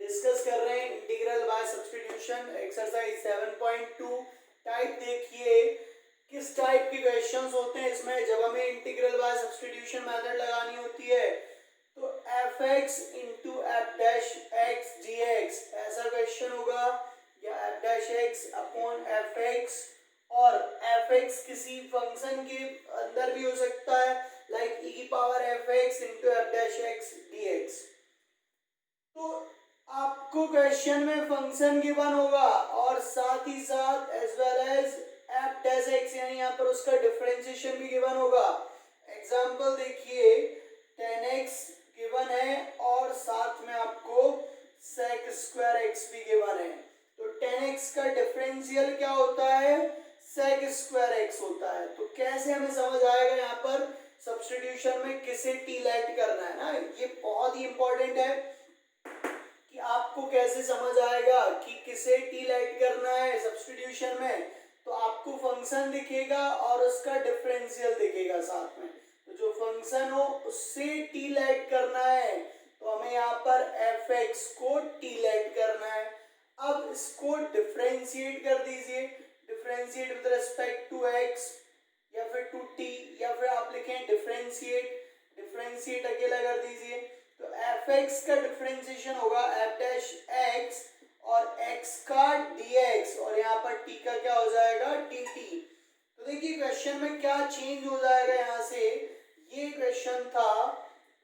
Discuss कर रहे हैं integral by substitution exercise 7.2। Type देखिए किस टाइप की क्वेश्चंस होते हैं इसमें जब हमें इंटीग्रल बाय सब्स्टिट्यूशन मेथड लगानी होती है। तो F X into F dash x D x ऐसा क्वेश्चन होगा, या F dash x upon F x, और एफ एक्स किसी फंक्शन के अंदर भी हो सकता है, लाइक ई की power F X into F dash x D x. तो आपको क्वेश्चन में फंक्शन गिवन होगा और साथ ही साथ as well as F dash X यानी यहाँ पर उसका डिफरेंशिएशन भी गिवन होगा। एग्जांपल देखिए, tan x गिवन है और साथ में आपको sec स्क्वायर x भी गिवन है। तो tan x का डिफरेंशियल क्या होता है? sec स्क्वायर x होता है। तो कैसे हमें समझ आएगा यहाँ पर सब्स्टिट्यूशन में किसे t लेट करना है ना, ये बहुत ही इंपॉर्टेंट है कि आपको कैसे समझ आएगा कि किसे टी लेट करना है सब्स्टिट्यूशन में। तो आपको फंक्शन दिखेगा और उसका डिफरेंशियल दिखेगा साथ में। तो जो फंक्शन हो उससे टी लेट करना है, तो हमें यहाँ पर एफ एक्स को टी लेट करना है। अब इसको डिफरेंशिएट कर दीजिए, differentiate with respect to X या फिर टू टी, या फिर आप लिखें डिफरेंशिएट, डिफरेंशिएट अकेला कर दीजिए। तो एफ एक्स का डिफरेंशिएशन होगा एफ डैश एक्स और एक्स का dx, और यहाँ पर t का क्या हो जाएगा dt। तो देखिए क्वेश्चन में क्या चेंज हो जाएगा, यहाँ से ये क्वेश्चन था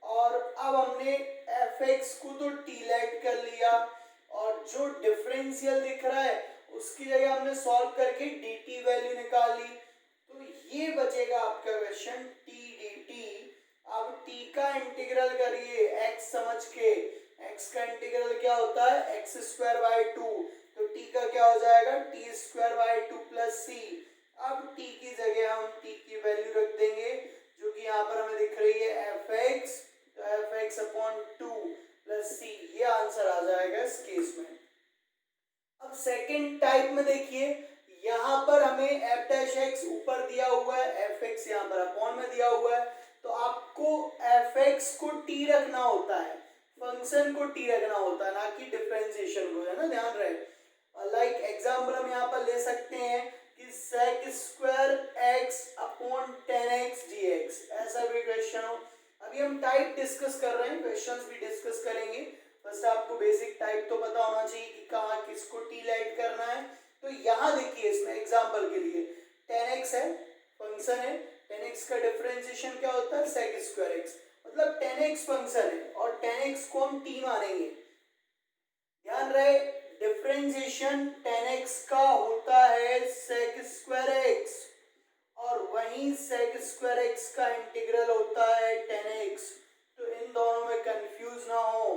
और अब हमने एफ एक्स को तो t लेट कर लिया और जो डिफरेंशियल दिख रहा है उसकी जगह हमने सॉल्व करके dt वैल्यू निकाल ली। तो ये बचेगा आपका क्वेश्चन t dt। अब t का इंटीग्रल करिए x समझ के, x का इंटीग्रल क्या होता है एक्स स्क्वायर बाय 2। तो t का क्या हो जाएगा टी स्क्वायर बाय 2 प्लस सी। अब t की जगह हम t की वैल्यू रख देंगे जो कि यहाँ पर हमें दिख रही है एफ एक्स, तो एफ एक्स अपॉन 2 प्लस सी, ये आंसर आ जाएगा इस केस में। अब सेकेंड टाइप में देखिए, यहाँ पर हमें एफ डैश एक्स ऊपर दिया हुआ है, एफ एक्स यहाँ पर अपॉन में दिया हुआ है। तो आपको एफ एक्स को टी रखना होता है, फंक्शन को टी रखना होता है, ना कि डिफरेंशिएशन को, है ना, ध्यान रहे। लाइक एग्जांपल हम यहाँ पर ले सकते हैं कि sec square x upon tan x dx, ऐसा भी क्वेश्चन हो। अभी हम टाइप डिस्कस कर रहे हैं, क्वेश्चंस भी डिस्कस करेंगे। फर्स्ट आपको बेसिक टाइप तो पता होना चाहिए कि कहाँ किसको टी लेट करना है। तो यहाँ देखिए इसमें एग्जांपल के लिए tan x है, फंक्शन है, tan x का डिफरेंशिएशन क्या होता है sec स्क्वायर x, मतलब tan x फंक्शन है और tan x को हम t मानेंगे। ध्यान रहे डिफरेंशिएशन tan x का होता है sec स्क्वायर x और वहीं sec स्क्वायर x का इंटीग्रल होता है tan x। तो इन दोनों में कंफ्यूज ना हो,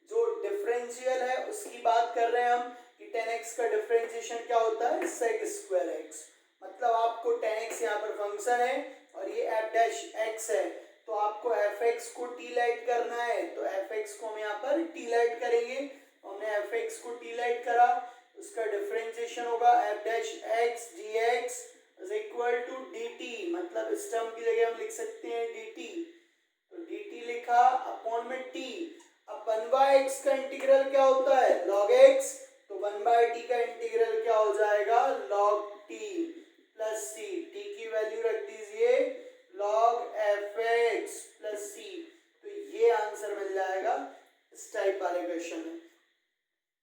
जो डिफरेंशियल है उसकी बात कर रहे हैं हम कि tan x का डिफरेंशिएशन क्या होता है sec स्क्वायर x, मतलब आपको tan x यहाँ पर फंक्शन है और ये f डैश x है। तो आपको f x को t लेट करना है, तो f x को हम यहाँ पर t लेट करेंगे। हमने f x को t लेट करा, उसका डिफरेंशिएशन होगा f dash x dx is equal to dt, मतलब इस टर्म की जगह हम लिख सकते हैं dt। तो dt लिखा अपॉन में t। अब 1/x का इंटीग्रल क्या होता है log x, तो 1/t का इंटीग्रल क्या हो जाएगा log t plus c। t की वैल्यू रख दीजिए log fx प्लस c। तो ये आंसर मिल जाएगा इस टाइप वाले क्वेश्चन में।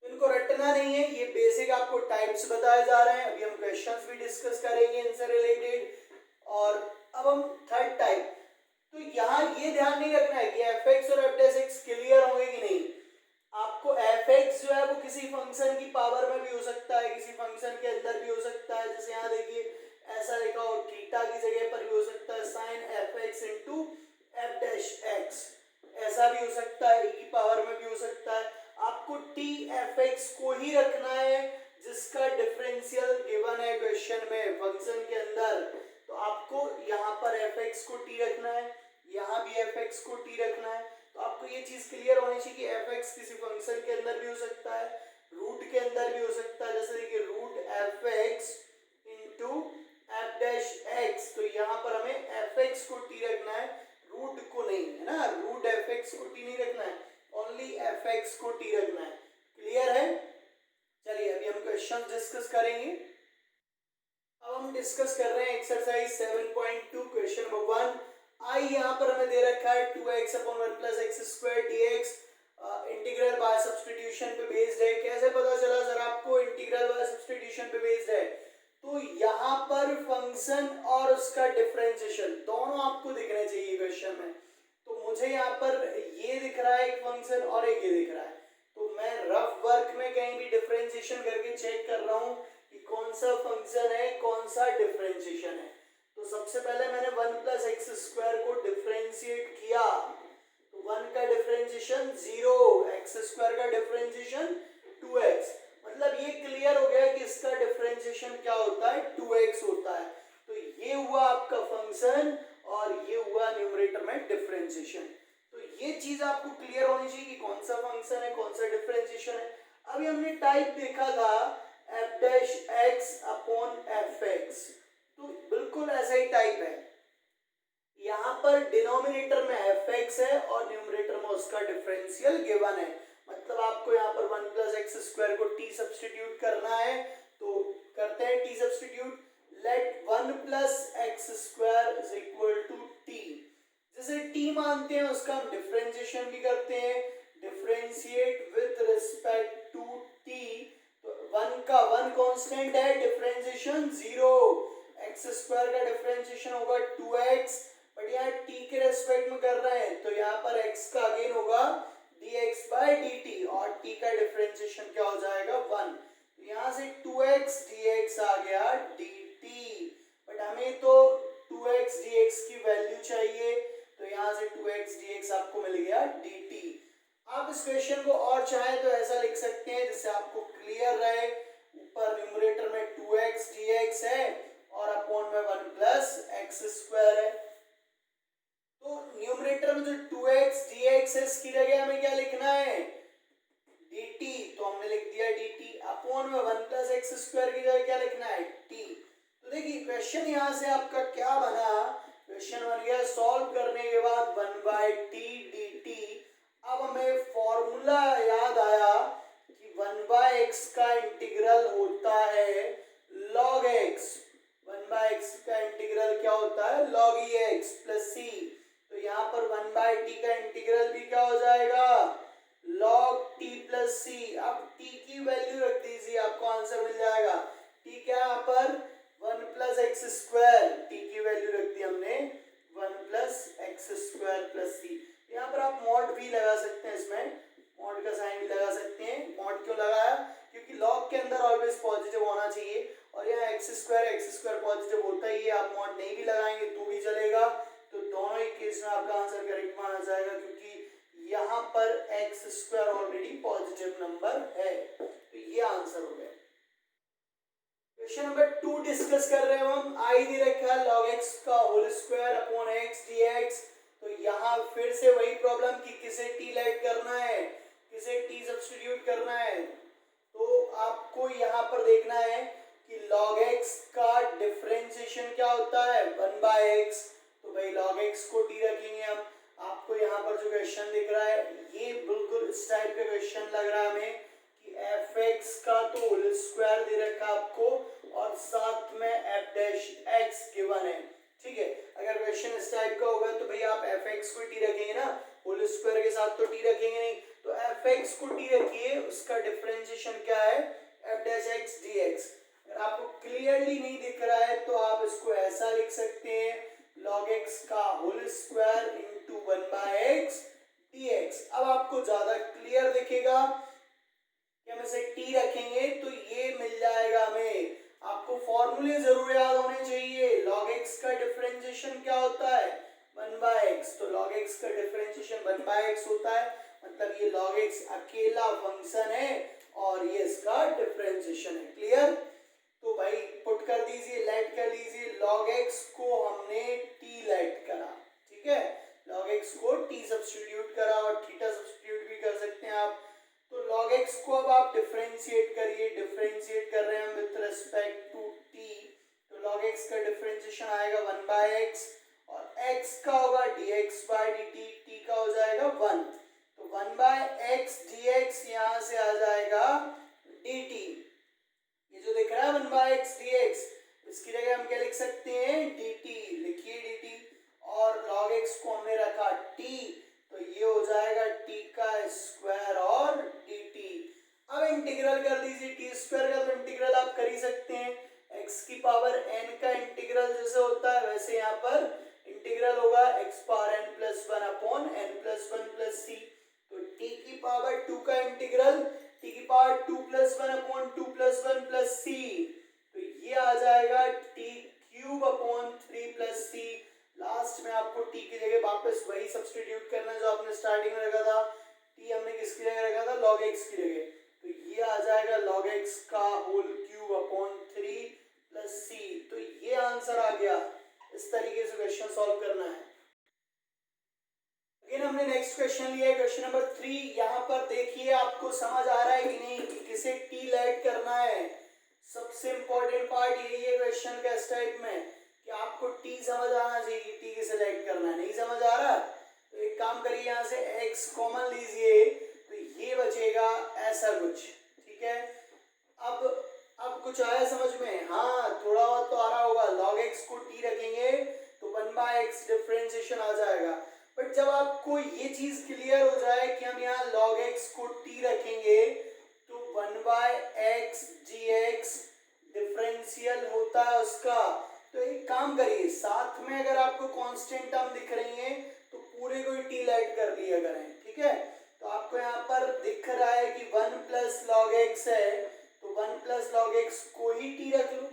इनको रटना नहीं है, ये बेसिक आपको टाइप्स बताए जा रहे हैं। अभी हम क्वेश्चंस भी डिस्कस करेंगे इनसे रिलेटेड। और अब हम थर्ड टाइप, तो यहाँ ये ध्यान नहीं रखना है कि एफ एक्स और एफ डैश एक्स क्लियर होंगे कि नहीं। आपको एफ एक्स जो है वो किसी फंक्शन की पावर में भी हो सकता है, किसी फंक्शन के अंदर भी हो सकता है। जैसे यहाँ देखिए ऐसा लिखा हो थीटा की जगह पर भी हो सकता है sine F X into F dash X, ऐसा भी हो सकता है, ई की पावर में भी हो सकता है। आपको टी एफ एक्स को ही रखना है जिसका डिफरेंशियल गिवन है क्वेश्चन में फंक्शन के अंदर। तो आपको यहाँ पर एफ एक्स को टी रखना है, यहाँ भी एफ एक्स को टी रखना है। तो आपको ये चीज क्लियर होनी चाहिए कि एफ एक्स किसी फंक्शन के अंदर भी हो सकता है, रूट के अंदर भी हो सकता है। जैसे देखिए root F X into F dash X, तो यहाँ पर हमें एफ एक्स को टी रखना है, रूट को नहीं, है ना, रूट एफ एक्स को टी नहीं रखना है, ओनली एफ एक्स को टी रखना है। क्लियर है? चलिए अभी हम क्वेश्चन डिस्कस करेंगे। अब हम डिस्कस कर रहे हैं एक्सरसाइज 7.2 क्वेश्चन नंबर 1। आई यहाँ पर हमें दे रखा है 2x upon 1 plus X square dx integral by substitution पे बेस्ड है। कैसे पता चला सर आपको इंटीग्रल बाय सब्स्टिट्यूशन पे बेस्ड है? तो यहाँ पर फंक्शन और उसका डिफरेंशिएशन दोनों आपको दिखने चाहिए क्वेश्चन में। तो मुझे यहाँ पर ये दिख रहा है एक फंक्शन और एक ये दिख रहा है, तो मैं रफ वर्क में कहीं भी डिफरेंशिएशन करके चेक कर रहा हूँ कि कौन सा फंक्शन है कौन सा डिफरेंशिएशन है। तो सबसे पहले मैंने 1 प्लस एक्स स्क्वायर को डिफरेंशिएट किया, तो 1 का डिफरेंशिएशन 0, एक्स स्क्वायर का डिफरेंशिएशन 2x, मतलब ये क्लियर हो गया कि इसका डिफरेंशिएशन क्या होता है 2x होता है। तो ये हुआ आपका फंक्शन और ये हुआ न्यूमरेटर में डिफरेंशिएशन। तो ये चीज आपको क्लियर होनी चाहिए कि कौन सा फंक्शन है कौन सा डिफरेंशिएशन है। अभी हमने टाइप देखा था F dash x upon F x, तो बिल्कुल ऐसा ही टाइप है। यहाँ पर डिनोमिनेटर में एफ एक्स है और न्यूमरेटर में उसका डिफरेंशियल गिवन है, मतलब आपको यहाँ पर 1 प्लस एक्स स्क्वायर को टी सब्स्टिट्यूट करना है। तो करते हैं T substitute, let 1 plus X square is equal to T. जैसे टी मानते हैं उसका हम डिफरेंशिएशन भी करते हैं, differentiate with respect to T. तो 1 का 1 कांस्टेंट है, डिफरेंशिएशन 0, एक्स स्क्वायर का डिफरेंशिएशन होगा 2x, बट यहाँ टी के रेस्पेक्ट में कर रहे हैं तो यहाँ पर x का अगेन होगा dx बाय dt और t का डिफरेंशिएशन क्या हो जाएगा 1। तो यहाँ से 2x dx आ गया dt, बट हमें तो 2x dx की वैल्यू चाहिए, तो यहाँ से 2x dx आपको मिल गया dt। आप इस क्वेश्चन को और चाहे तो ऐसा लिख सकते हैं जिससे आपको क्लियर रहे, ऊपर न्यूमरेटर में 2x dx है और अपॉन में 1 प्लस एक्स स्क्वायर है। तो न्यूमरेटर में जो 2x dx है इसकी जगह हमें क्या लिखना है dt, तो हमने लिख दिया dt, अपॉन में 1 प्लस एक्स स्क्वायर की जगह क्या लिखना है t। तो देखिए क्वेश्चन यहाँ से आपका क्या बना, क्वेश्चन बन गया सॉल्व करने के बाद 1 बाय टी dt। अब हमें फॉर्मूला याद आया कि 1 बाय एक्स का इंटीग्रल होता है log x, 1 बाय एक्स का इंटीग्रल क्या होता है log e x plus c। तो यहाँ पर 1 बाय टी का इंटीग्रल भी क्या हो जाएगा log t प्लस c। अब t की वैल्यू रख दीजिए आपको आंसर मिल जाएगा। t क्या यहाँ पर 1 प्लस एक्स स्क्वायर, t की वैल्यू रख दी हमने 1 plus X square plus c। यहाँ पर आप मॉड भी लगा सकते हैं, इसमें मॉड का साइन भी लगा सकते हैं। मॉड क्यों लगाया, क्योंकि log के अंदर ऑलवेज पॉजिटिव होना चाहिए और यहाँ एक्स स्क्वायर पॉजिटिव होता ही है। आप मॉड नहीं भी लगाएंगे तो भी चलेगा, तो दोनों ही केस में आपका आंसर करेक्ट माना जाएगा क्योंकि यहाँ पर x square already positive number है। तो ये आंसर हो गया। क्वेश्चन नंबर 2 डिस्कस कर रहे हैं हम। आई दे रखा है log x का whole square upon x dx। तो यहाँ फिर से वही प्रॉब्लम कि किसे t लेट करना है किसे t सब्स्टिट्यूट करना है। तो आपको यहाँ पर देखना है कि log x का डिफरेंशिएशन क्या होता है 1 बाय x, तो भाई log x को t रखेंगे हम। आपको यहाँ पर जो क्वेश्चन दिख रहा है ये बिल्कुल इस टाइप का क्वेश्चन लग रहा है हमें कि fx का तो होल स्क्वायर दे रखा आपको और साथ में f डैश x गिवन है, ठीक है। अगर क्वेश्चन इस टाइप का होगा तो भाई आप fx को t रखेंगे ना, होल स्क्वायर के साथ तो t रखेंगे नहीं, तो fx को t रखिए, उसका डिफरेंशिएशन क्या है f डैश x dx। अगर आपको क्लियरली नहीं दिख रहा है तो आप इसको ऐसा लिख सकते हैं log x का whole square into 1 by x dx। अब आपको ज्यादा क्लियर दिखेगा कि हम इसे t रखेंगे तो ये मिल जाएगा हमें। आपको फॉर्मूले जरूर याद होने चाहिए। log x का डिफरेंशिएशन क्या होता है 1 बाय x, तो log x का डिफरेंशिएशन 1 बाय x होता है, मतलब ये log x अकेला फंक्शन है और ये इसका डिफरेंशिएशन है। क्लियर, तो भाई पुट कर दीजिए, लेट कर लीजिए। log x को हमने t लेट करा, ठीक है, log x को t सब्स्टिट्यूट करा और थीटा सब्स्टिट्यूट भी कर सकते हैं आप। तो log x को अब आप डिफरेंशिएट करिए, डिफरेंशिएट कर रहे हैं विद रिस्पेक्ट टू t, तो log x का डिफरेंशिएशन आएगा 1 बाय x और x का होगा dx बाय dt, t का हो जाएगा 1, तो 1 बाय x dx यहाँ से आ जाएगा स्क्वायर और dt। अब इंटीग्रल कर दीजिए टी स्क्वायर का, तो इंटीग्रल आप कर ही सकते हैं। x की पावर n का इंटीग्रल जैसे होता है वैसे यहाँ पर इंटीग्रल होगा x power n plus one upon n plus one plus C. तो t की पावर 2 का इंटीग्रल t की power 2 plus one upon 2 plus one plus C. तो ये आ जाएगा t cube upon 3 plus C. Last में आपको t की जगह वापस वही सब्स्टिट्यूट करना है जो आपने स्टार्टिंग में रखा था। t हमने किसकी जगह रखा था, log x की जगह। तो ये आ जाएगा log x का whole cube upon 3 plus C. तो ये आंसर आ गया। इस तरीके से क्वेश्चन सॉल्व करना है। अगेन हमने नेक्स्ट क्वेश्चन लिया है, क्वेश्चन नंबर 3। यहाँ पर देखिए आपको समझ आ रहा है कि नहीं कि किसे टी लेट करना है। सबसे इंपॉर्टेंट पार्ट यही है क्वेश्चन का इस टाइप में कि आपको टी समझ आना चाहिए कि टी किसे लेट करना है। नहीं समझ आ रहा तो एक काम करिए, यहाँ से x कॉमन लीजिए तो ये बचेगा ऐसा कुछ, ठीक है। अब कुछ आया समझ में? हाँ थोड़ा बहुत तो आ रहा होगा। log x को t रखेंगे तो 1/x डिफरेंशिएशन आ जाएगा। बट जब आपको ये चीज क्लियर हो जाए कि हम यहाँ log x को t रखेंगे तो 1/x dx डिफरेंशियल होता है उसका। तो एक काम करिए, साथ में अगर आपको कांस्टेंट टर्म दिख रही है तो पूरे को ही टी लेट कर दिया करें, ठीक है। तो आपको यहाँ पर दिख रहा है कि 1 प्लस लॉग एक्स है, तो 1 प्लस लॉग एक्स को ही टी रख लो।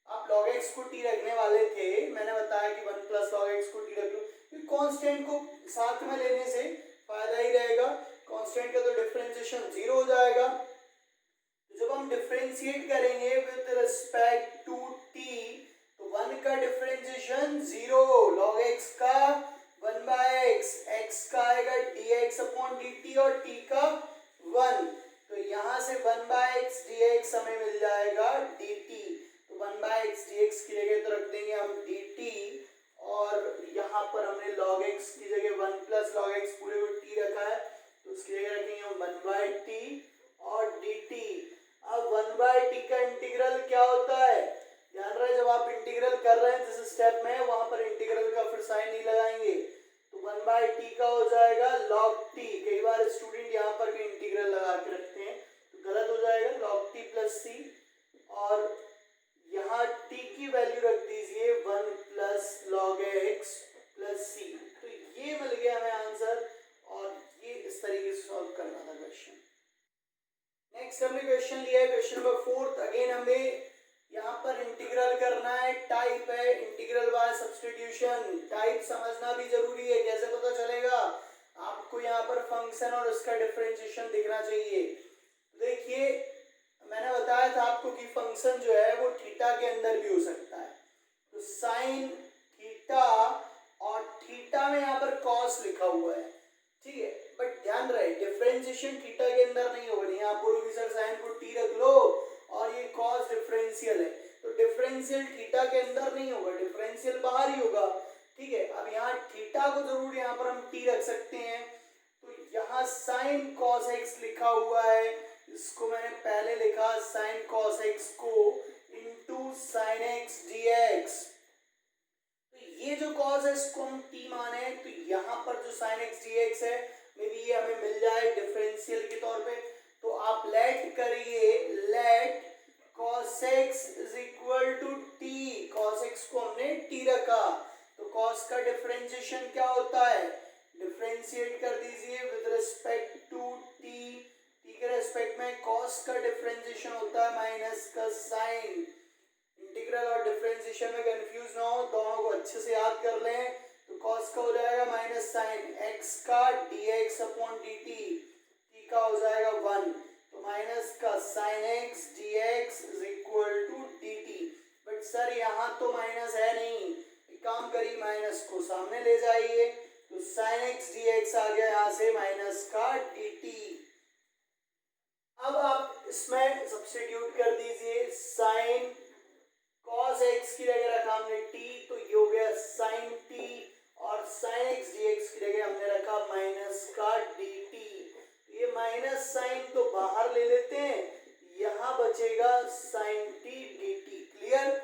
आप log x को t रखने वाले थे, मैंने बताया कि 1 प्लस log x को t रख लो। कांस्टेंट को साथ में लेने से फायदा ही रहेगा। कांस्टेंट का तो डिफरेंशिएशन 0 हो जाएगा। तो जब हम डिफरेंशिएट करेंगे विद रिस्पेक्ट टू t तो 1 का डिफरेंशिएशन 0, log x का 1/x, x का आएगा dx अपॉन dt और t का 1। तो यहाँ से 1/x dx हमें मिल जाएगा dt। तो 1/x dx की जगह तो रख देंगे हम dt और यहाँ पर हमने log x की जगह 1 प्लस log x पूरे को t रखा है तो उसकी जगह रखेंगे हम 1/t और dt। अब 1/t का इंटीग्रल क्या होता है? ध्यान रहे जब आप इंटीग्रल कर रहे हैं जिस स्टेप में वहां पर इंटीग्रल का फिर साइन नहीं लगाएंगे। तो 1/t का हो जाएगा log t। कई बार स्टूडेंट यहाँ पर भी इंटीग्रल लगा के रखते हैं तो गलत हो जाएगा, log t प्लस c। और यहाँ t की वैल्यू रख दीजिए 1 plus log x plus c। तो ये मिल गया हमें आंसर और ये इस तरीके से सॉल्व करना था क्वेश्चन। नेक्स्ट हमने क्वेश्चन लिया है, क्वेश्चन नंबर 4। अगेन हमें यहाँ पर इंटीग्रल करना है, टाइप है इंटीग्रल बाय सब्स्टिट्यूशन। टाइप समझना भी जरूरी है। कैसे पता चलेगा? आपको यहाँ पर फंक्शन और उसका डिफरेंशिएशन दिखना चाहिए। देखिए मैंने बताया था आपको कि फंक्शन जो है वो थीटा के अंदर भी हो सकता है। तो साइन थीटा और थीटा में यहाँ पर कॉस लिखा हुआ है, ठीक है। बट ध्यान रहे डिफरेंशिएशन थीटा के अंदर नहीं होगा। नहीं आप बोलोगे सर साइन को टी रख लो और ये कॉस डिफरेंशियल है, तो डिफरेंशियल थीटा के अंदर नहीं होगा, डिफरेंशियल बाहर ही होगा, ठीक है। अब यहाँ थीटा को जरूर यहाँ पर हम टी रख सकते हैं। तो यहाँ साइन कॉस एक्स लिखा हुआ है, इसको मैंने पहले लिखा साइन कॉस एक्स को इनटू साइन एक्स डीएक्स। तो ये जो कॉस है इसको हम टी माने, तो यहाँ पर जो साइन एक्स डीएक्स है मे बी ये हमें मिल जाए डिफरेंशियल के तौर पे। तो आप लेट करिए, let cos x is equal to T. cos x को हमने टी रखा तो cos का डिफरेंशिएशन क्या होता है? डिफरेंशिएट कर दीजिए with respect to T. T के रिस्पेक्ट में cos का डिफरेंशिएशन होता है माइनस का साइन। इंटीग्रल और डिफरेंशिएशन में कंफ्यूज ना हो, दोनों को अच्छे से याद कर लें। तो cos का हो जाएगा माइनस साइन x का dx अपॉन dt, t का हो जाएगा 1। तो माइनस का sine x dx is equal to dt। But sir यहाँ तो माइनस है नहीं, एक काम करिए माइनस को सामने ले जाइए तो साइन x dx आ गया यहाँ से माइनस का dt। अब आप इसमें सब्स्टिट्यूट कर दीजिए, साइन cos x की जगह रखा हमने t तो ये हो गया sin t और sin x dx की जगह हमने रखा माइनस का dt। ये माइनस साइन तो बाहर ले लेते हैं, यहाँ बचेगा sin t dt। क्लियर?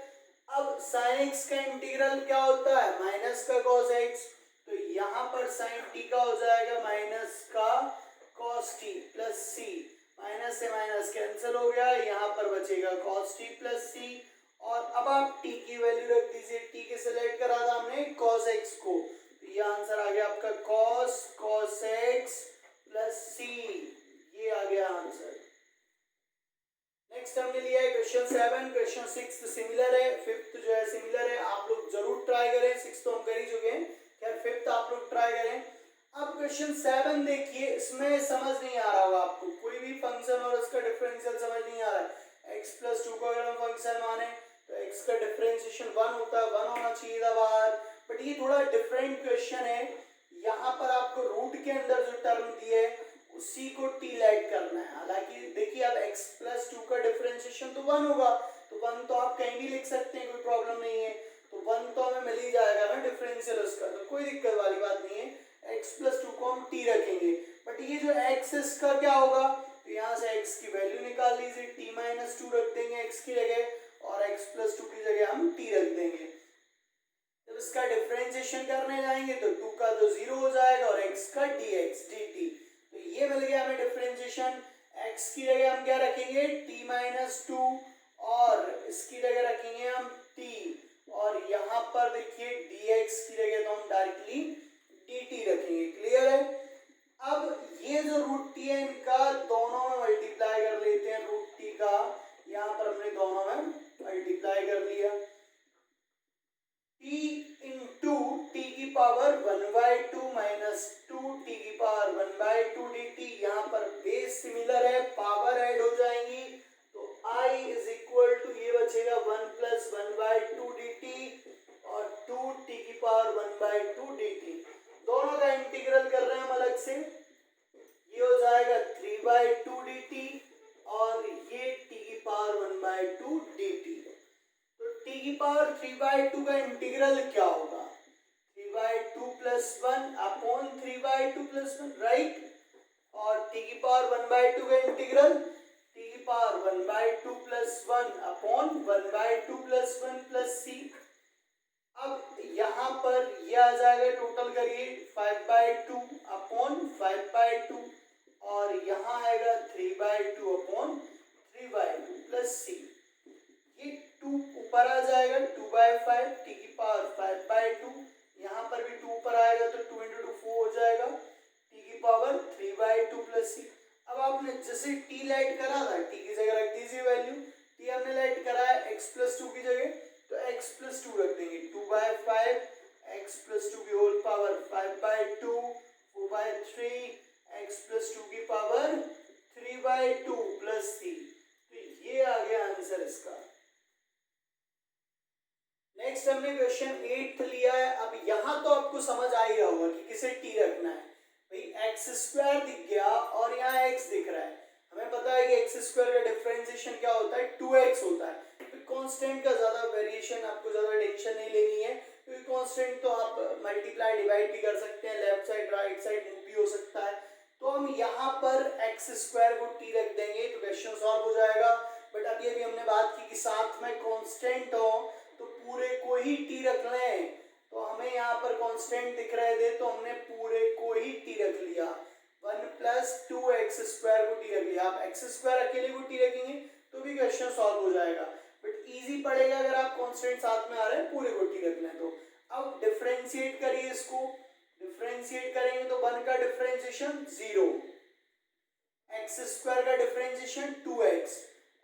अब sin x का इंटीग्रल क्या होता है? माइनस का cos x। तो यहाँ पर sin t का हो जाएगा माइनस का cos t प्लस सी, माइनस से माइनस कैंसिल हो गया, यहाँ पर बचेगा cos t प्लस सी। और अब आप t की वैल्यू रख दीजिए, t के सिलेक्ट करा था हमने cos x को, तो ये आंसर आ गया आपका cos x प्लस सी, ये आ गया आंसर। नेक्स्ट हमने लिया है क्वेश्चन 7, क्वेश्चन 6 सिमिलर है, 5th जो है सिमिलर है, आप लोग जरूर ट्राई करें, 6 तो हम कर ही चुके हैं, खैर 5th आप लोग ट्राई करें। अब क्वेश्चन 7 देखिए, इसमें समझ नहीं आ रहा होगा आपको, कोई भी फंक्शन और उसका डिफरेंशियल समझ नहीं आ रहा है। x प्लस 2 को अगर हम फंक्शन माने तो x का डिफरेंशिएशन 1 होता है, 1 होना चाहिए था बाहर, बट ये थोड़ा डिफरेंट क्वेश्चन है। यहाँ पर आपको रूट के अंदर जो टर्म दी है उसी को t लाइट करना है। हालांकि देखिए अब x प्लस 2 का डिफरेंशिएशन तो 1 होगा, तो 1 तो आप कहीं भी लिख सकते हैं, कोई प्रॉब्लम नहीं है, तो 1 तो हमें मिल ही जाएगा ना डिफरेंशियल उसका, तो कोई दिक्कत वाली बात नहीं है। x प्लस 2 को हम t रखेंगे, बट ये जो x इसका क्या होगा, तो यहाँ से x की वैल्यू निकाल लीजिए, t माइनस 2 रख देंगे x की जगह, और x प्लस 2 की जगह हम t रख देंगे। जब इसका डिफरेंशिएशन करने जाएंगे तो 2 का तो 0 हो जाएगा और x का dx dt, तो ये मिल गया हमें डिफरेंशिएशन। x की जगह हम क्या रखेंगे, t माइनस 2, और इसकी जगह रखेंगे हम t, और यहाँ पर देखिए dx की जगह तो हम डायरेक्टली dt रखेंगे। क्लियर है? अब ये जो रूट टी है इनका दोनों में मल्टीप्लाई कर लेते हैं, रूट टी का यहाँ पर हमने दोनों में मल्टीप्लाई कर लिया, t इंटू टी की पावर 1/2 माइनस 2 टी की पावर 1/2 dt। यहाँ पर बेस सिमिलर है, पावर ऐड हो जाएंगी, तो i इज इक्वल टू ये बचेगा 1 प्लस 1/2 dt और 2 टी की पावर 1/2 dt। दोनों का इंटीग्रल कर रहे हैं हम अलग से, ये हो जाएगा 3/2 dt और ये t की पावर 1/2 dt। तो t की पावर 3/2 का इंटीग्रल क्या होगा, 3/2 प्लस 1 अपॉन 3/2 प्लस 1, राइट, और t की पावर 1/2 का इंटीग्रल t की power 1/2 plus 1 upon 1/2 plus 1 plus c। अब यहाँ पर यह आ जाएगा, टोटल करिए 5/2 अपॉन 5/2, और यहाँ आएगा 3/2 अपॉन 3/2 प्लस c। ये 2 ऊपर आ जाएगा, 2/5 टी की पावर 5/2, यहाँ पर भी 2 ऊपर आएगा तो 2 into 2 4 हो जाएगा, टी की पावर 3/2 प्लस c। अब आपने जैसे t लाइट करा था, t की जगह रख दीजिए वैल्यू, t हमने लाइट करा है x प्लस 2 की जगह, तो x प्लस 2 रख देंगे, 2/5 x प्लस 2 की होल पावर 5/2 4/3 x प्लस 2 की पावर 3/2 प्लस c। तो ये आ गया आंसर इसका। नेक्स्ट हमने क्वेश्चन 8 लिया है। अब यहाँ तो आपको समझ आ ही रहा होगा कि किसे t रखना है, भाई एक्स स्क्वायर दिख गया और यहाँ x दिख रहा है, हमें पता है कि एक्स स्क्वायर का डिफरेंशिएशन क्या होता है, 2x होता है। तो कांस्टेंट का ज्यादा वेरिएशन, आपको ज्यादा टेंशन नहीं लेनी है, क्योंकि कांस्टेंट तो आप मल्टीप्लाई डिवाइड भी कर सकते हैं, left side right side move भी हो सकता है। तो हम यहाँ पर एक्स स्क्वायर को t रख देंगे तो क्वेश्चन सॉल्व हो जाएगा। बट अभी अभी हमने बात की कि साथ में कांस्टेंट हो तो पूरे को ही t रख लें, तो हमें यहाँ पर कांस्टेंट दिख रहे थे तो हमने पूरे को ही t रख लिया, 1 प्लस 2x स्क्वायर को t रख लिया। आप x स्क्वायर अकेले को t रखेंगे तो भी क्वेश्चन सॉल्व हो जाएगा, बट इजी पड़ेगा अगर आप कांस्टेंट साथ में आ रहे हैं पूरे को t रख लें तो। अब डिफरेंशिएट करिए इसको, डिफरेंशिएट करेंगे तो 1 का डिफरेंशिएशन 0, x स्क्वायर का डिफरेंशिएशन 2x,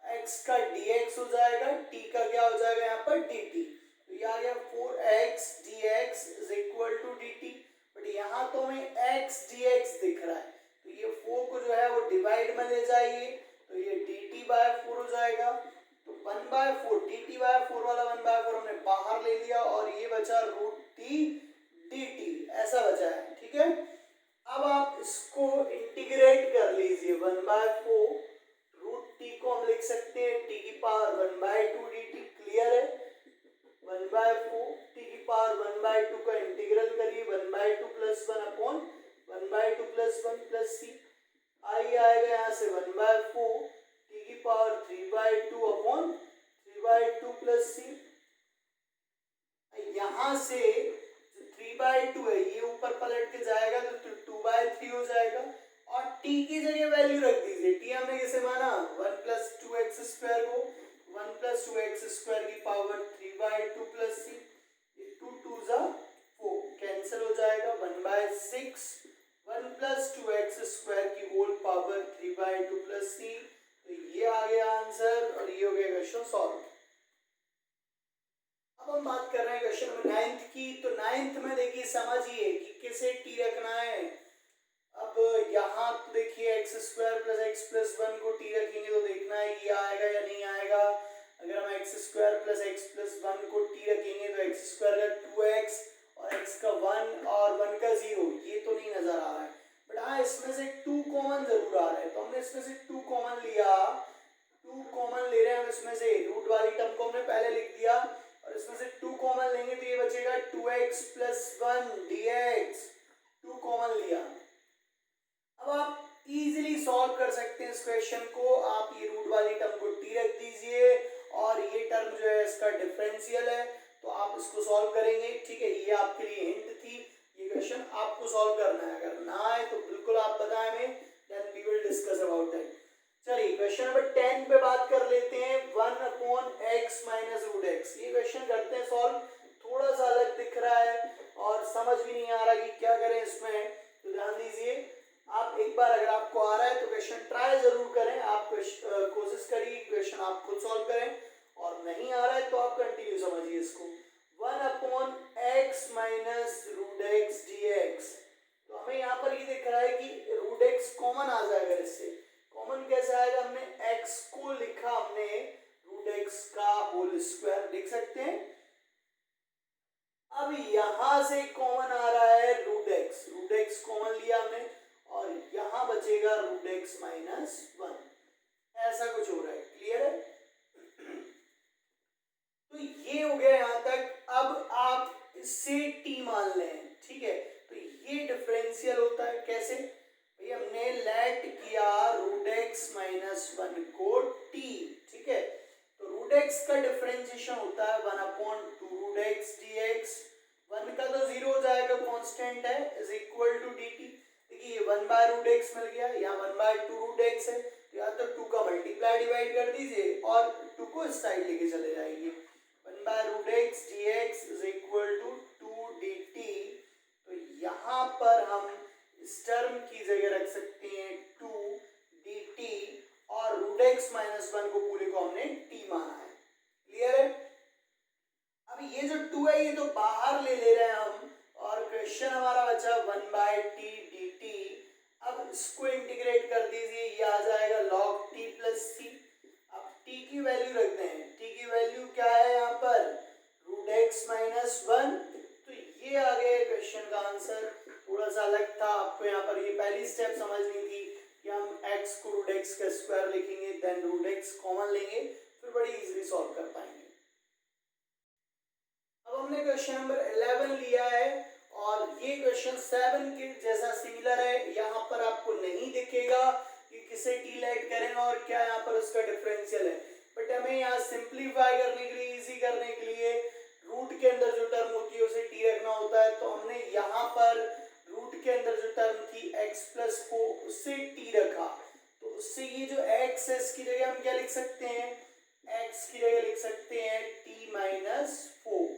x का dx हो जाएगा, t का क्या हो जाएगा यहाँ पर dt, तो ये आ गया 4x dx is equal to dt। But यहाँ तो हमें x dx दिख रहा है, तो ये 4 को जो है वो डिवाइड में ले जाइए, तो ये dt/4 हो जाएगा, तो 1/4 dt/4 वाला 1/4 हमने बाहर ले लिया और ये बचा रूट t dt, ऐसा बचा है, ठीक है। अब आप इसको इंटीग्रेट कर लीजिए, 1/4 रूट t को हम लिख सकते हैं t की पावर 1/2 dt। क्लियर है? 1/4 t की पावर 1/2 का इंटीग्रल करिए, 1/2 plus 1 upon 1/2 plus 1 plus c। आई आएगा यहाँ से 1/4 की वैल्यू रख दीजिए, टी हमने किसे माना 1 प्लस टू एक्स स्क्वायर को, 1 प्लस टू एक्स स्क्वायर की power 3 by two plus C, 2 टू जा 4 कैंसिल हो जाएगा, 1 by 6, 1 plus two x square की whole power 3 by two plus C. तो ये आ गया आंसर और ये हो गया क्वेश्चन सॉल्व। अब हम बात कर रहे हैं क्वेश्चन नंबर 9 की। तो 9 में देखिए समझिए कि किसे टी रखना है। अब यहाँ तो देखिए x square plus x plus one को टी रखेंगे तो देखना है ये आएगा या नहीं आएगा। अगर हम x square plus x plus one को टी रखेंगे तो एक्स स्क्वायर का 2x और एक्स का 1 और 1 का 0 ये तो नहीं नजर आ रहा है, बट हाँ इसमें से 2 कॉमन जरूर आ रहा है। तो हमने इसमें से 2 कॉमन लिया, 2 कॉमन ले रहे हैं हम इसमें से, रूट वाली टर्म को हमने पहले लिख दिया और इसमें से 2 कॉमन लेंगे तो ये बचेगा 2x प्लस 1 dx, 2 कॉमन लिया। अब आप इजीली सॉल्व कर सकते हैं इस क्वेश्चन को। आप ये रूट वाली टर्म को टी रख दीजिए और ये टर्म जो है इसका डिफरेंशियल है तो आप इसको सॉल्व करेंगे। ठीक है, ये आपके लिए हिंट थी, ये क्वेश्चन आपको सॉल्व करना है। अगर ना आए तो बिल्कुल आप बताएं हमें, then we will discuss about that. चलिए क्वेश्चन नंबर 10 पे बात कर लेते हैं, 1/x माइनस रूट एक्स। ये क्वेश्चन करते हैं सॉल्व। थोड़ा सा अलग दिख रहा है और समझ भी नहीं आ रहा कि क्या करें इसमें, तो ध्यान दीजिए। आप एक बार अगर आपको आ रहा है तो क्वेश्चन ट्राई जरूर करें, आप कोशिश करिए क्वेश्चन आप खुद सॉल्व करें, और नहीं आ रहा है तो आप कंटिन्यू समझिए इसको। 1/x minus root X dx। तो हमें यहाँ पर ये दिख रहा है कि रूट एक्स कॉमन आ जाएगा, इससे कॉमन कैसे आएगा, हमने x को लिखा, हमने रूट एक्स का होल स्क्वायर लिख सकते हैं। अब यहां से कॉमन आ रहा है रूट एक्स कॉमन लिया हमने और यहां बचेगा रूट एक्स माइनस 1, ऐसा कुछ हो रहा है, क्लियर है। तो ये हो गया यहां तक। अब आप इससे t मान लें, ठीक है, तो ये डिफरेंशियल होता है कैसे भाई, हमने लेट किया रूट एक्स माइनस 1 को t, ठीक है, तो रूट एक्स का डिफरेंशिएशन होता है 1/2 रूट एक्स dx। 1 का तो 0 हो जाएगा, कांस्टेंट है, इज इक्वल टू dt। देखिए 1 बाय रूट एक्स मिल गया, यहाँ 1/2 रूट एक्स है, या तो 2 का मल्टीप्लाई डिवाइड कर दीजिए और 2 को इस साइड लेके चले जाइए। 1 by root X dx is equal to 2 dt। तो यहाँ पर हम इस टर्म की जगह रख सकते हैं 2 dt और रूट एक्स माइनस 1 को पूरे को हमने t माना है, क्लियर है। अब ये जो 2 है ये तो बाहर ले रहे हैं हम और क्वेश्चन हमारा बचा 1/t dt। अब इसको इंटीग्रेट कर दीजिए, ये आ जाएगा log t प्लस सी। अब t की वैल्यू रखते हैं, t की वैल्यू क्या है यहाँ पर रूट एक्स माइनस 1। तो ये आ गया क्वेश्चन का आंसर। थोड़ा सा अलग था, आपको यहाँ पर ये पहली स्टेप समझनी थी कि हम x को रूट एक्स का स्क्वायर लिखेंगे, देन रूट एक्स कॉमन लेंगे, फिर बड़ी इजीली सॉल्व कर पाएंगे। अब हमने क्वेश्चन नंबर 11 लिया है और ये क्वेश्चन 7 के जैसा सिमिलर है। यहाँ पर आपको नहीं दिखेगा कि किसे टी लेट करें और क्या यहाँ पर उसका डिफरेंशियल है, बट हमें यहाँ सिंप्लीफाई करने के लिए, इजी करने के लिए रूट के अंदर जो टर्म होती है उसे टी रखना होता है। तो हमने यहाँ पर रूट के अंदर जो टर्म थी x प्लस को उससे टी रखा, तो उससे ये जो x है इसकी जगह हम क्या लिख सकते हैं, x की जगह लिख सकते हैं t माइनस 4।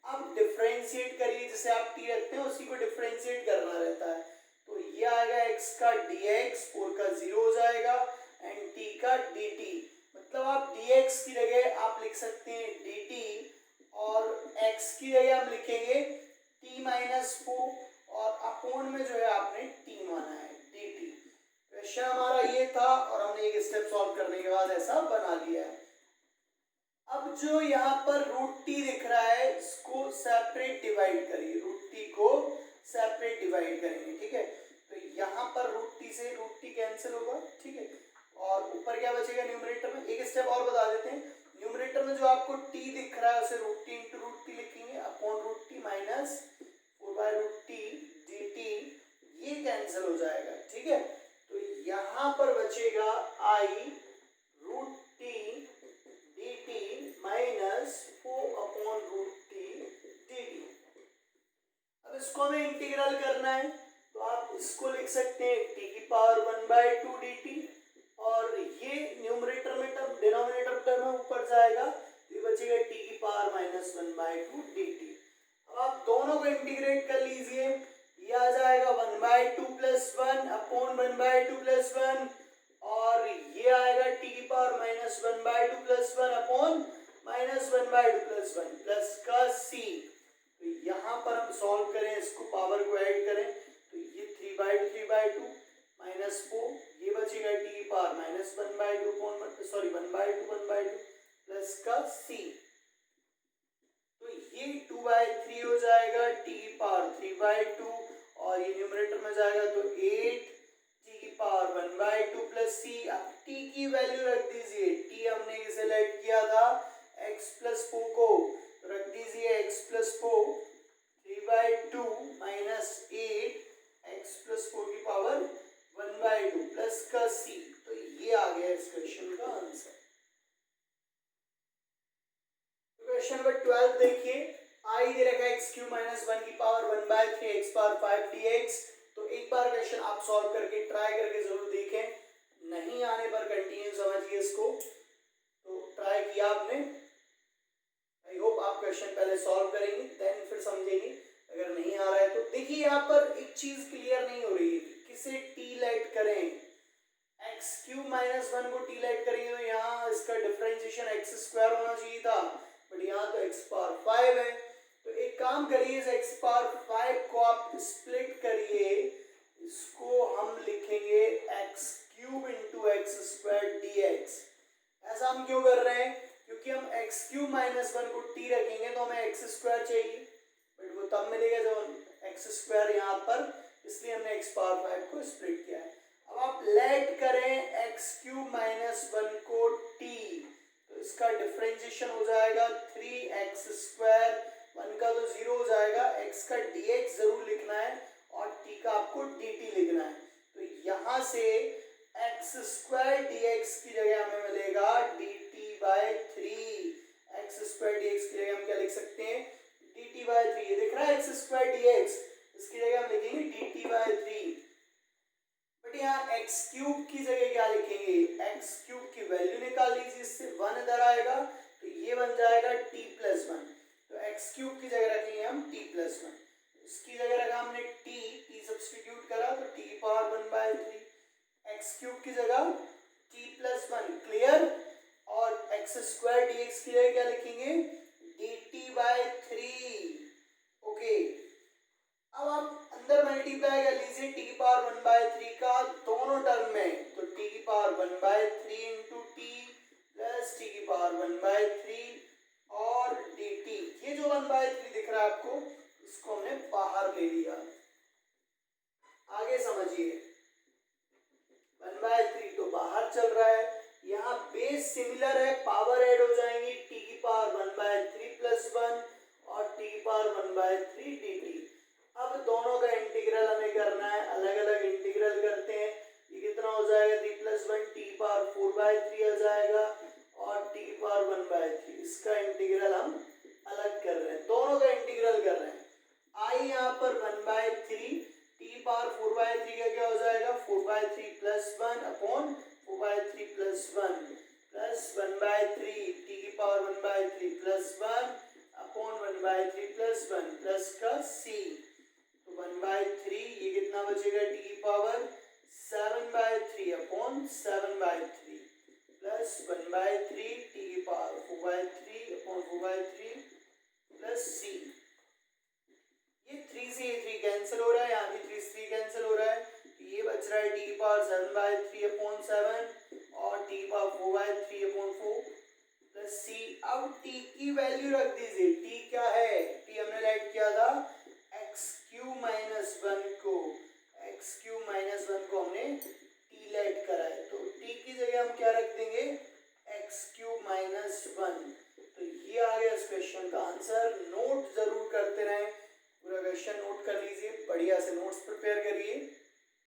अब डिफरेंशिएट करिए, जैसे आप t रखते हैं उसी को डिफरेंशिएट करना रहता है। तो ये आएगा x का dx, 4 का 0 हो जाएगा एंड t का dt। मतलब आप dx की जगह आप लिख सकते हैं dt और x की जगह हम लिखेंगे t माइनस 4 और अपॉन में जो है आपने t माना है dt। क्वेश्चन हमारा ये था और हमने एक स्टेप सॉल्व करने के बाद ऐसा बना लिया है। अब जो यहाँ पर रूट टी दिख रहा है इसको सेपरेट डिवाइड करिए, रूट टी को सेपरेट डिवाइड करेंगे, ठीक है। तो यहाँ पर रूट टी से रूट टी कैंसिल होगा, ठीक है, और ऊपर क्या बचेगा न्यूमरेटर में। एक स्टेप और बता देते हैं, न्यूमरेटर में जो आपको टी दिख रहा है उसे root T into root T लिखेंगे upon root T minus 4 by root T D T, ये कैंसिल हो जाएगा, ठीक है। तो यहाँ पर बचेगा I root T dt minus 4 upon root T dt। अब इसको हमें इंटीग्रल करना है तो आप इसको लिख सकते हैं टी की पावर 1/2 dt, और ये न्यूमरेटर में टर्म डिनोमिनेटर टर्म ऊपर जाएगा, ये बचेगा टी की पावर -1/2 dt। अब आप दोनों को इंटीग्रेट कर लीजिए, ये आ जाएगा 1/2 + 1 अपॉन 1/2 + 1, और ये आएगा टी की पावर -1/2 + 1 अपॉन -1/2 + 1 प्लस का c। तो यहाँ पर हम सॉल्व करें, इसको पावर को ऐड करें, तो ये 3/2 3/2 -4, ये बचेगा टी की पावर -1/2 सॉरी 1/2 1/2 प्लस का c। तो ये 2/3 हो जाएगा टी की पावर 3/2, और ये न्यूमरेटर में जाएगा तो 8 टी की पावर 1/2 प्लस c। अब टी की वैल्यू रख दीजिए, टी हमने इसे लेट किया था x + 4 को, तो रख दीजिए x + 4 3/2 - 8 x + 4 की पावर 1/2 प्लस का c। तो ये आ गया इस क्वेश्चन का आंसर। क्वेश्चन नंबर 12 देखिए, आई दे रखा है x³ - 1 की पावर 1/3 x पावर 5 dx। तो एक बार क्वेश्चन आप सॉल्व करके ट्राई करके जरूर देखें, नहीं आने पर कंटिन्यू समझिए इसको। तो ट्राई किया आपने, आई होप आप क्वेश्चन पहले सॉल्व करेंगे देन फिर समझेंगे। अगर नहीं आ रहा है तो देखिए, यहाँ पर एक चीज क्लियर नहीं हो रही है, किसे टी लेट करें। x³ - 1 को टी लेट करेंगे तो यहाँ इसका डिफरेंशिएशन x² होना चाहिए था, बट यहाँ तो x पावर 5 है। तो एक काम करिए, इस x पावर 5 को आप स्प्लिट करिए, इसको हम लिखेंगे x³ × x² dx। ऐसा हम क्यों कर रहे हैं, क्योंकि हम x³ - 1 को t रखेंगे तो हमें x² चाहिए, बट वो तब मिलेगा जब x² यहाँ पर, इसलिए हमने x पावर 5 को स्प्लिट किया है। अब आप लेट करें x³ - 1 को t, तो इसका डिफरेंशिएशन हो जाएगा 3x², 1 का तो 0 हो जाएगा, x का dx जरूर लिखना है और t का आपको dt लिखना है। तो यहाँ से x² dx की जगह हमें मिलेगा dt/3। x² dx की जगह हम क्या लिख सकते हैं, dt/3। ये दिख रहा है x² dx, इसकी जगह हम लिखेंगे dt/3। बट यहाँ x³ की जगह क्या लिखेंगे, x³ की वैल्यू निकाल लीजिए, इससे 1 इधर आएगा तो ये बन जाएगा t+1। तो x³ की जगह रखेंगे हम t+1, इसकी जगह रखा हमने t सब्स्टिट्यूट करा तो t की पावर 1/3, x³ की जगह t+1, क्लियर। और x² dx की जगह क्या लिखेंगे, dt/3। ओके, अब आप अंदर मल्टीप्लाई कर लीजिए टी की पावर 1/3 का दोनों टर्म में, तो टी की पावर 1/3 × t प्लस टी की पावर 1/3 और dt। ये जो 1/3 दिख रहा है आपको, इसको हमने बाहर ले लिया। आगे समझिए, 1/3 तो बाहर चल रहा है, यहाँ बेस सिमिलर है, पावर ऐड हो जाएंगी, टी की पावर 1/3 + 1 और टी की पावर 1/3 dt। अब दोनों का इंटीग्रल हमें करना है, अलग अलग इंटीग्रल करते हैं। ये कितना हो जाएगा, 3 + 1 टी की पावर 4/3 आ जाएगा और टी की पावर 1/3। इसका इंटीग्रल हम अलग कर रहे हैं, दोनों का इंटीग्रल कर रहे हैं। आई यहाँ पर 1/3, टी की पावर 4/3 का क्या हो जाएगा, 4/3 + 1 अपॉन 4/3 + 1 प्लस 1/3 टी की पावर 1/3 + 1 अपॉन 1/3 + 1 प्लस का c। तो 1/3 ये कितना बचेगा, टी की पावर 7/3 अपॉन 7/3 प्लस 1/3 टी की पावर 4/3 अपॉन 4/3 प्लस c। ये 3 से ये 3 कैंसिल हो रहा है, यहाँ भी 3 से 3 कैंसिल हो रहा है, तो ये बच रहा है टी की पावर 7/3 अपॉन 7 और टी की पावर 4/3 अपॉन 4 प्लस c। अब t की वैल्यू रख दीजिए, t क्या है, t हमने लेट किया था x³ - 1 को, x³ - 1 को हमने